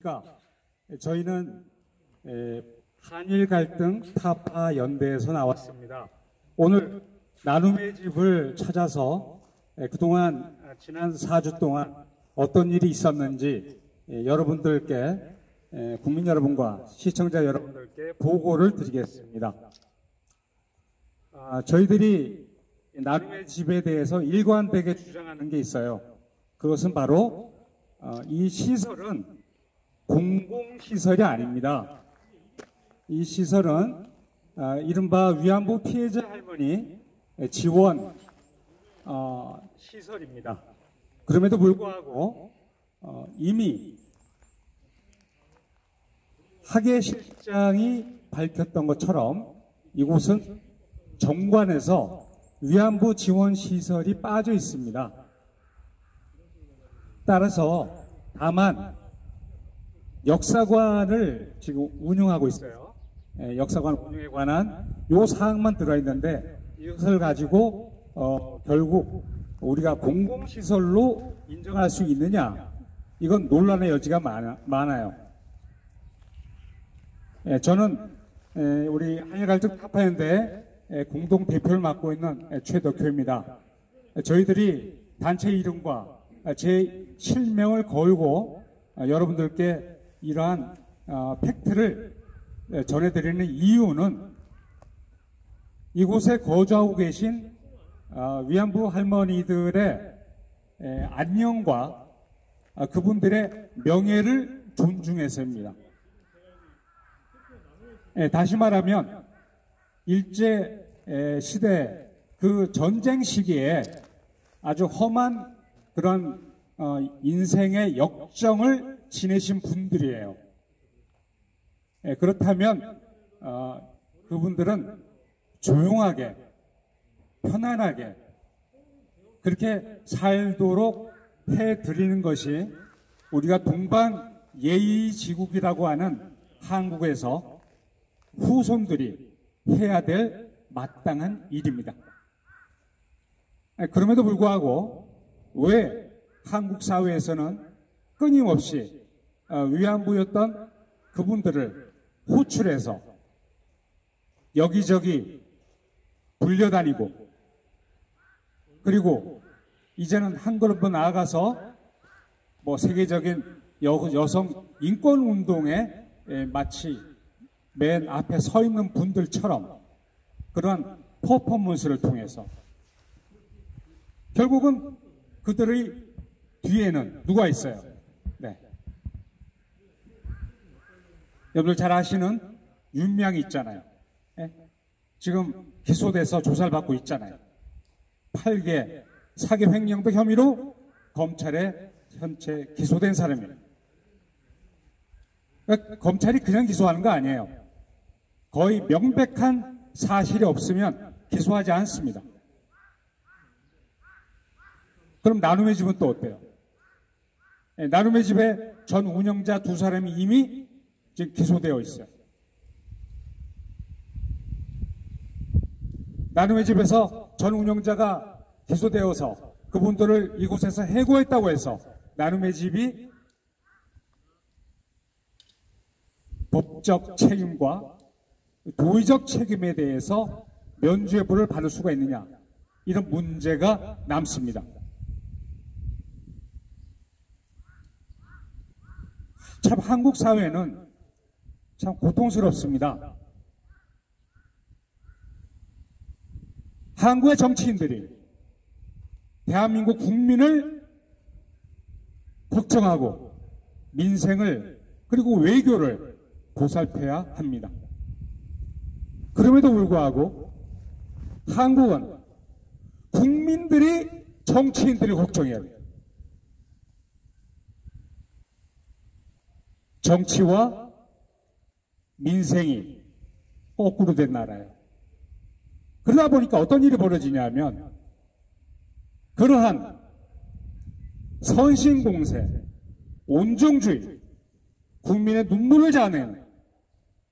그러니까 저희는 한일 갈등 타파 연대에서 나왔습니다. 오늘 나눔의 집을 찾아서 그동안 지난 4주 동안 어떤 일이 있었는지 여러분들께 국민 여러분과 시청자 여러분들께 보고를 드리겠습니다. 저희들이 나눔의 집에 대해서 일관되게 주장하는 게 있어요. 그것은 바로 이 시설은 공공시설이 아닙니다. 이 시설은 이른바 위안부 피해자 할머니 지원 시설입니다. 그럼에도 불구하고 이미 하계실장이 밝혔던 것처럼 이곳은 정관에서 위안부 지원 시설이 빠져 있습니다. 따라서 다만 역사관을 지금 운영하고 있어요. 역사관 운영에 관한 요 사항만 들어있는데 이것을 가지고 결국 우리가 공공시설로 인정할 수 있느냐, 이건 논란의 여지가 많아요. 저는 우리 한일갈등 타파연대 공동 대표를 맡고 있는 최덕효입니다. 저희들이 단체 이름과 제 실명을 걸고 여러분들께 이러한 팩트를 전해드리는 이유는 이곳에 거주하고 계신 위안부 할머니들의 안녕과 그분들의 명예를 존중해서입니다. 다시 말하면 일제 시대 그 전쟁 시기에 아주 험한 그런 인생의 역정을 지내신 분들이에요. 그렇다면 그분들은 조용하게 편안하게 그렇게 살도록 해드리는 것이 우리가 동방 예의지국이라고 하는 한국에서 후손들이 해야 될 마땅한 일입니다. 그럼에도 불구하고 왜 한국 사회에서는 끊임없이 위안부였던 그분들을 호출해서 여기저기 불려다니고, 그리고 이제는 한 걸음 더 나아가서 뭐 세계적인 여성 인권 운동에 마치 맨 앞에 서 있는 분들처럼 그런 퍼포먼스를 통해서 결국은 그들의 뒤에는 누가 있어요? 네. 여러분들 잘 아시는 윤명이 있잖아요. 네? 지금 기소돼서 조사를 받고 있잖아요. 8개 사기 횡령도 혐의로 검찰에 현재 기소된 사람이에요. 그러니까 검찰이 그냥 기소하는 거 아니에요. 거의 명백한 사실이 없으면 기소하지 않습니다. 그럼 나눔의 집은 또 어때요? 나눔의 집에 전 운영자 2사람이 이미 지금 기소되어 있어요. 나눔의 집에서 전 운영자가 기소되어서 그분들을 이곳에서 해고했다고 해서 나눔의 집이 법적 책임과 도의적 책임에 대해서 면죄부를 불을 받을 수가 있느냐, 이런 문제가 남습니다. 참 한국 사회는 참 고통스럽습니다. 한국의 정치인들이 대한민국 국민을 걱정하고 민생을 그리고 외교를 보살펴야 합니다. 그럼에도 불구하고 한국은 국민들이 정치인들을 걱정해야 돼요. 정치와 민생이 거꾸로 된 나라예요. 그러다 보니까 어떤 일이 벌어지냐면 그러한 선신공세, 온정주의, 국민의 눈물을 자아내는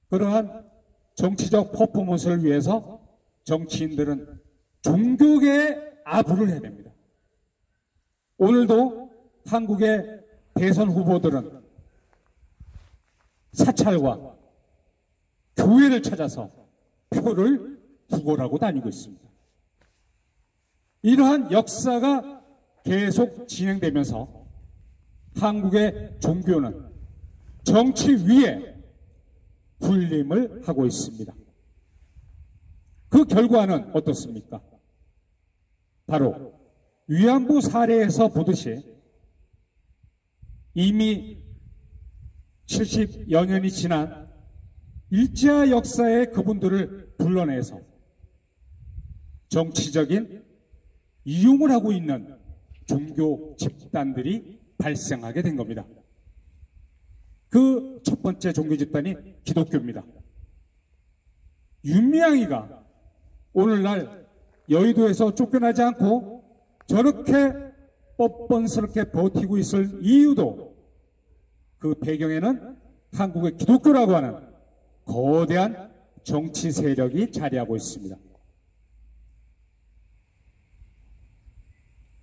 그러한 정치적 퍼포먼스를 위해서 정치인들은 종교계에 아부를 해야 됩니다. 오늘도 한국의 대선 후보들은 사찰과 교회를 찾아서 표를 구걸하고 다니고 있습니다. 이러한 역사가 계속 진행되면서 한국의 종교는 정치 위에 군림을 하고 있습니다. 그 결과는 어떻습니까? 바로 위안부 사례에서 보듯이 이미 70여 년이 지난 일제화 역사의 그분들을 불러내서 정치적인 이용을 하고 있는 종교 집단들이 발생하게 된 겁니다. 그 첫 번째 종교 집단이 기독교입니다. 윤미향이가 오늘날 여의도에서 쫓겨나지 않고 저렇게 뻔뻔스럽게 버티고 있을 이유도 그 배경에는 한국의 기독교라고 하는 거대한 정치 세력이 자리하고 있습니다.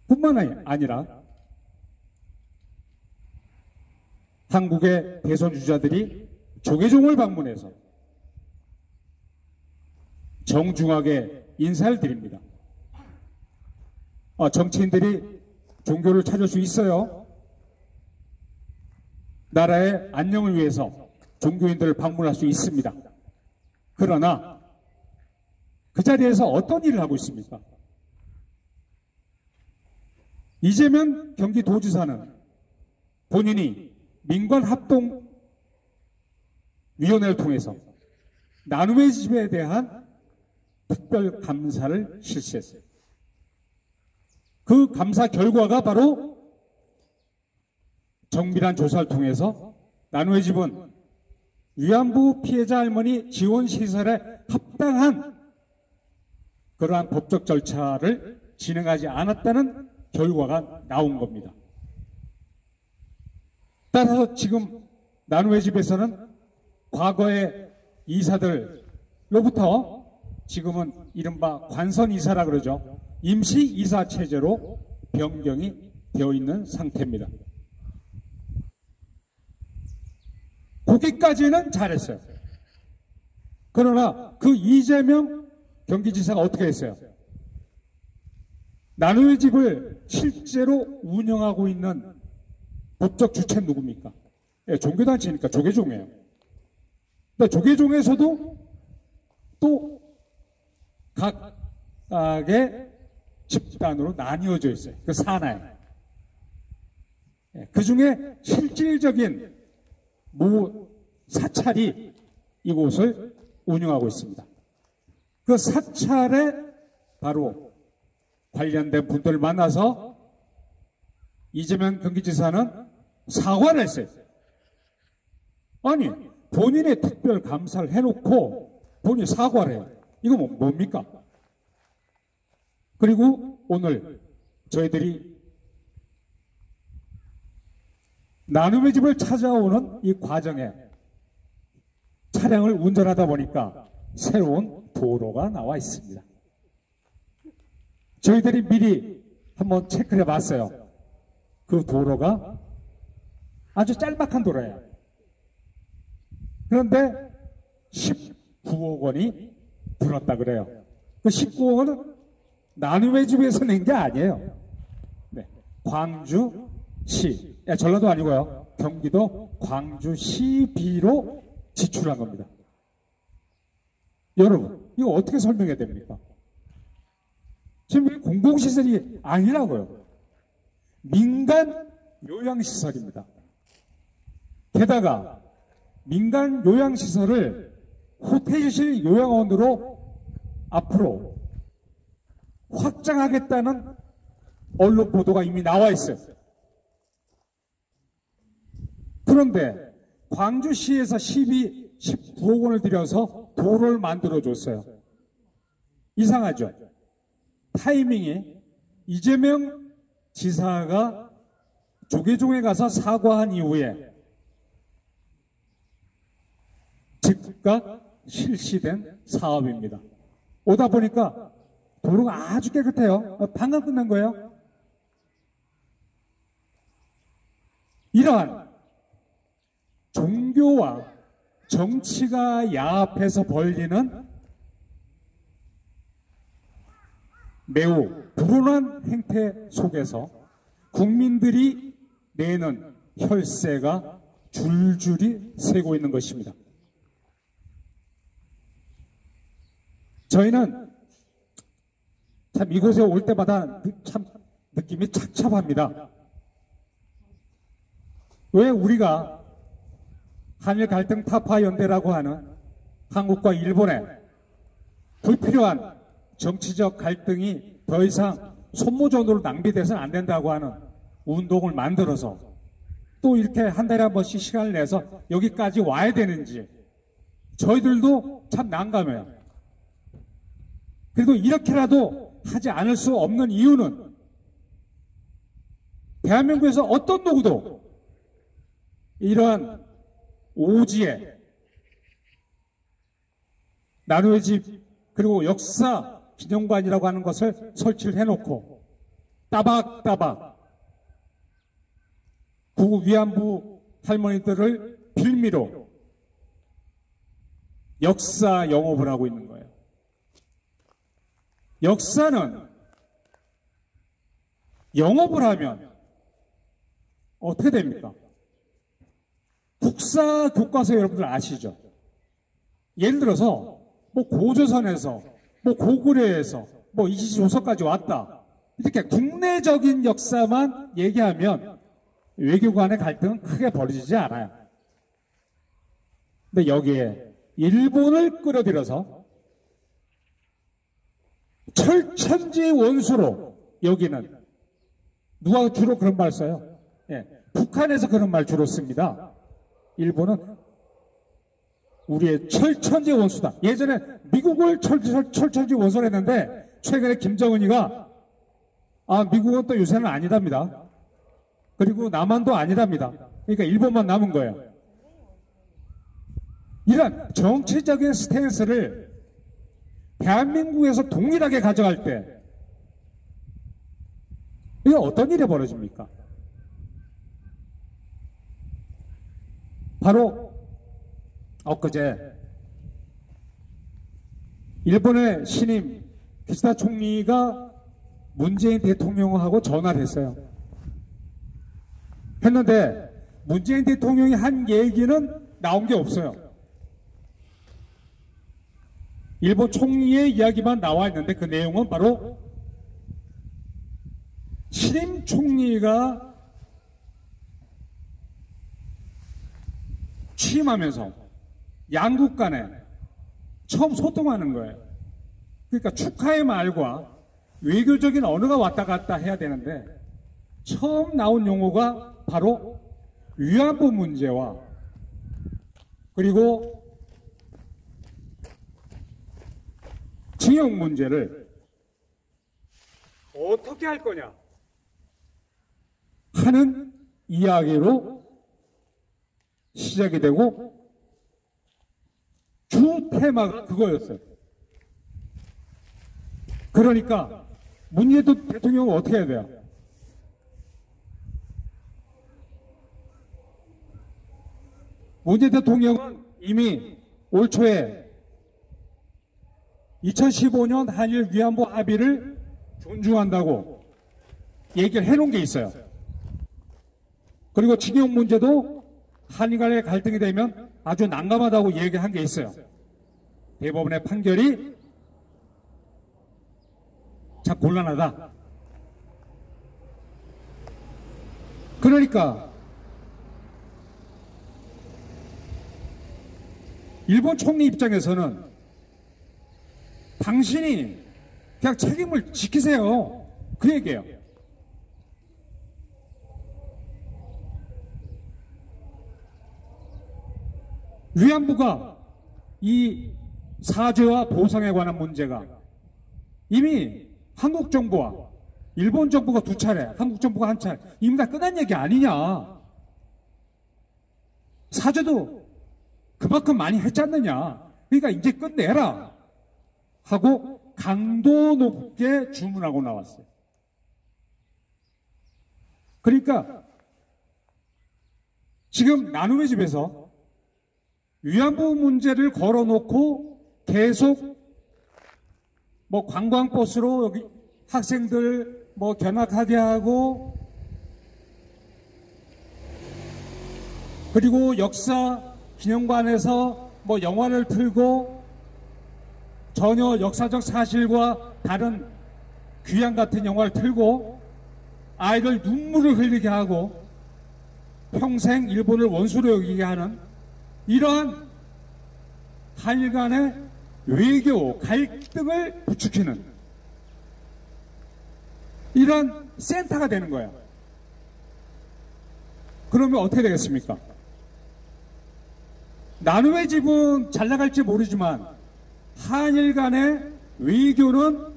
뿐만 아니라 한국의 대선 주자들이 조계종을 방문해서 정중하게 인사를 드립니다. 정치인들이 종교를 찾을 수 있어요. 나라의 안녕을 위해서 종교인들을 방문할 수 있습니다. 그러나 그 자리에서 어떤 일을 하고 있습니까? 이재명 경기도지사는 본인이 민관합동위원회를 통해서 나눔의 집에 대한 특별감사를 실시했어요. 그 감사 결과가 바로 정밀한 조사를 통해서 나눔의 집은 위안부 피해자 할머니 지원시설에 합당한 그러한 법적 절차를 진행하지 않았다는 결과가 나온 겁니다. 따라서 지금 나눔의 집에서는 과거의 이사들로부터 지금은 이른바 관선이사라 그러죠. 임시이사 체제로 변경이 되어 있는 상태입니다. 거기까지는 잘했어요. 그러나 그 이재명 경기지사가 어떻게 했어요? 나눔의 집을 실제로 운영하고 있는 법적 주체는 누굽니까? 종교단체니까 조계종이에요. 근데 조계종에서도 또 각각의 집단으로 나뉘어져 있어요. 그 산하에. 그 중에 실질적인 사찰이 이곳을 운영하고 있습니다. 그 사찰에 바로 관련된 분들을 만나서 이재명 경기지사는 사과를 했어요. 아니, 본인의 특별 감사를 해놓고 본인이 사과를 해요. 이거 뭡니까? 그리고 오늘 저희들이 나눔의 집을 찾아오는 이 과정에 차량을 운전하다 보니까 새로운 도로가 나와 있습니다. 저희들이 미리 한번 체크를 해봤어요. 그 도로가 아주 짤막한 도로예요. 그런데 19억 원이 들었다 그래요. 그 19억 원은 나눔의 집에서 낸 게 아니에요. 네. 광주시, 전라도 아니고요. 경기도 광주시비로 지출한 겁니다. 여러분, 이거 어떻게 설명해야 됩니까? 지금 공공시설이 아니라고요. 민간 요양시설입니다. 게다가 민간 요양시설을 호텔식 요양원으로 앞으로 확장하겠다는 언론 보도가 이미 나와 있어요. 그런데 광주시에서 19억 원을 들여서 도로를 만들어줬어요. 이상하죠? 타이밍이 이재명 지사가 조계종에 가서 사과한 이후에 즉각 실시된 사업입니다. 오다 보니까 도로가 아주 깨끗해요. 방금 끝난 거예요. 이러한 종교와 정치가 야합해서 벌리는 매우 불온한 행태 속에서 국민들이 내는 혈세가 줄줄이 새고 있는 것입니다. 저희는 참 이곳에 올 때마다 참 느낌이 착잡합니다. 왜 우리가 한일 갈등 타파 연대라고 하는 한국과 일본의 불필요한 정치적 갈등이 더 이상 손모전으로 낭비돼서는 안 된다고 하는 운동을 만들어서 또 이렇게 한 달에 한 번씩 시간을 내서 여기까지 와야 되는지 저희들도 참 난감해요. 그리고 이렇게라도 하지 않을 수 없는 이유는 대한민국에서 어떤 누구도 이러한 오지에 나누의 집 그리고 역사 기념관이라고 하는 것을 설치를 해놓고 따박따박 구구 위안부 할머니들을 빌미로 역사 영업을 하고 있는 거예요. 역사는 영업을 하면 어떻게 됩니까? 국사 교과서 여러분들 아시죠? 예를 들어서 뭐 고조선에서 뭐 고구려에서 뭐 이시조선까지 왔다. 이렇게 국내적인 역사만 얘기하면 외교 간의 갈등은 크게 벌어지지 않아요. 근데 여기에 일본을 끌어들여서 철천지 원수로 여기는 누가 주로 그런 말 써요? 예, 북한에서 그런 말 주로 씁니다. 일본은 우리의 철천지 원수다. 예전에 미국을 철천지 원수로 했는데 최근에 김정은이가 미국은 또 요새는 아니답니다. 그리고 남한도 아니답니다. 그러니까 일본만 남은 거예요. 이런 정치적인 스탠스를 대한민국에서 동일하게 가져갈 때 이게 어떤 일이 벌어집니까? 바로 엊그제 일본의 신임 기시다 총리가 문재인 대통령하고 전화를 했어요. 했는데 문재인 대통령이 한 얘기는 나온 게 없어요. 일본 총리의 이야기만 나와 있는데 그 내용은 바로 신임 총리가 취임하면서 양국 간에 처음 소통하는 거예요. 그러니까 축하의 말과 외교적인 언어가 왔다 갔다 해야 되는데 처음 나온 용어가 바로 위안부 문제와 그리고 징용 문제를 어떻게 할 거냐 하는 이야기로 시작이 되고 주 테마가 그거였어요. 그러니까 문재인 대통령은 어떻게 해야 돼요? 문재인 대통령은 이미 올 초에 2015년 한일 위안부 합의를 존중한다고 얘기를 해놓은 게 있어요. 그리고 징용 문제도 한일 간의 갈등이 되면 아주 난감하다고 얘기한 게 있어요. 대법원의 판결이 참 곤란하다. 그러니까 일본 총리 입장에서는 당신이 그냥 책임을 지키세요. 그 얘기예요. 위안부가 이 사죄와 보상에 관한 문제가 이미 한국 정부와 일본 정부가 두 차례, 한국 정부가 한 차례 이미 다 끝난 얘기 아니냐. 사죄도 그만큼 많이 했지 않느냐. 그러니까 이제 끝내라 하고 강도 높게 주문하고 나왔어요. 그러니까 지금 나눔의 집에서 위안부 문제를 걸어놓고 계속 뭐 관광버스로 여기 학생들 뭐 견학하게 하고, 그리고 역사 기념관에서 뭐 영화를 틀고 전혀 역사적 사실과 다른 귀양 같은 영화를 틀고 아이들 눈물을 흘리게 하고 평생 일본을 원수로 여기게 하는 이러한 한일 간의 외교 갈등을 부추기는 이런 센터가 되는 거예요. 그러면 어떻게 되겠습니까? 나눔의 집은 잘 나갈지 모르지만 한일 간의 외교는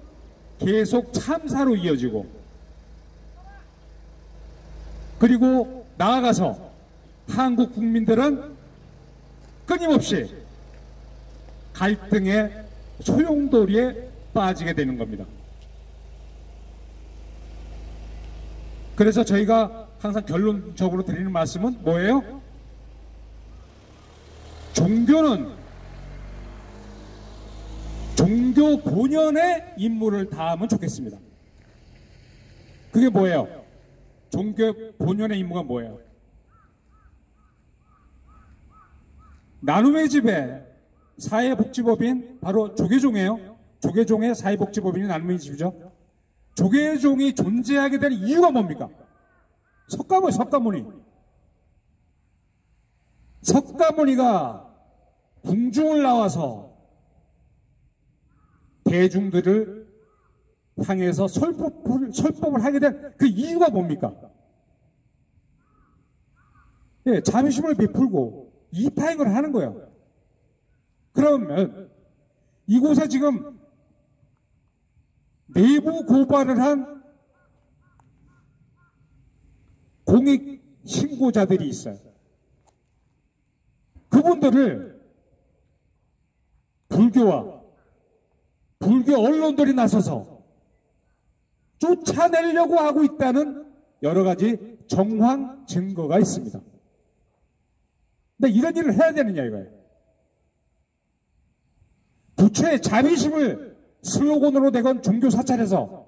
계속 참사로 이어지고, 그리고 나아가서 한국 국민들은 끊임없이 갈등의 소용돌이에 빠지게 되는 겁니다. 그래서 저희가 항상 결론적으로 드리는 말씀은 뭐예요? 종교는 종교 본연의 임무를 다하면 좋겠습니다. 그게 뭐예요? 종교 본연의 임무가 뭐예요? 나눔의 집에 사회복지법인 바로 조계종이에요. 조계종의 사회복지법인이 나눔의 집이죠. 조계종이 존재하게 된 이유가 뭡니까? 석가모니가 궁중을 나와서 대중들을 향해서 설법을 하게 된 그 이유가 뭡니까? 예, 자비심을 베풀고 이파행을 하는 거예요. 그러면 이곳에 지금 내부 고발을 한 공익 신고자들이 있어요. 그분들을 불교와 불교 언론들이 나서서 쫓아내려고 하고 있다는 여러 가지 정황 증거가 있습니다. 근데 이런 일을 해야 되느냐 이거예요. 부처의 자비심을 슬로건으로 내건 종교 사찰에서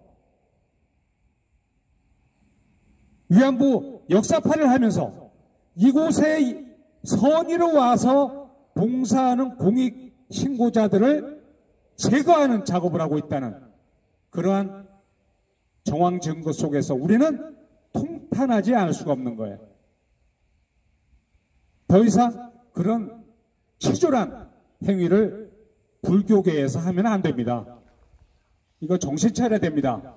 위안부 역사파를 하면서 이곳에 선의로 와서 봉사하는 공익 신고자들을 제거하는 작업을 하고 있다는 그러한 정황 증거 속에서 우리는 통탄하지 않을 수가 없는 거예요. 더 이상 그런 치졸한 행위를 불교계에서 하면 안 됩니다. 이거 정신 차려야 됩니다.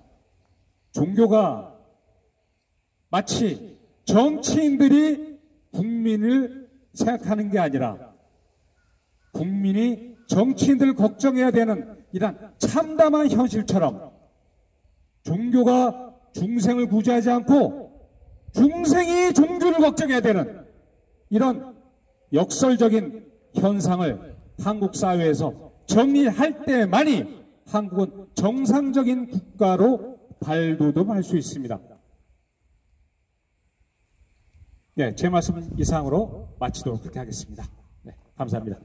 종교가 마치 정치인들이 국민을 생각하는 게 아니라 국민이 정치인들을 걱정해야 되는 이런 참담한 현실처럼 종교가 중생을 구제하지 않고 중생이 종교를 걱정해야 되는 이런 역설적인 현상을 한국 사회에서 정리할 때만이 한국은 정상적인 국가로 발돋움할 수 있습니다. 네, 제 말씀은 이상으로 마치도록 그렇게 하겠습니다. 네, 감사합니다.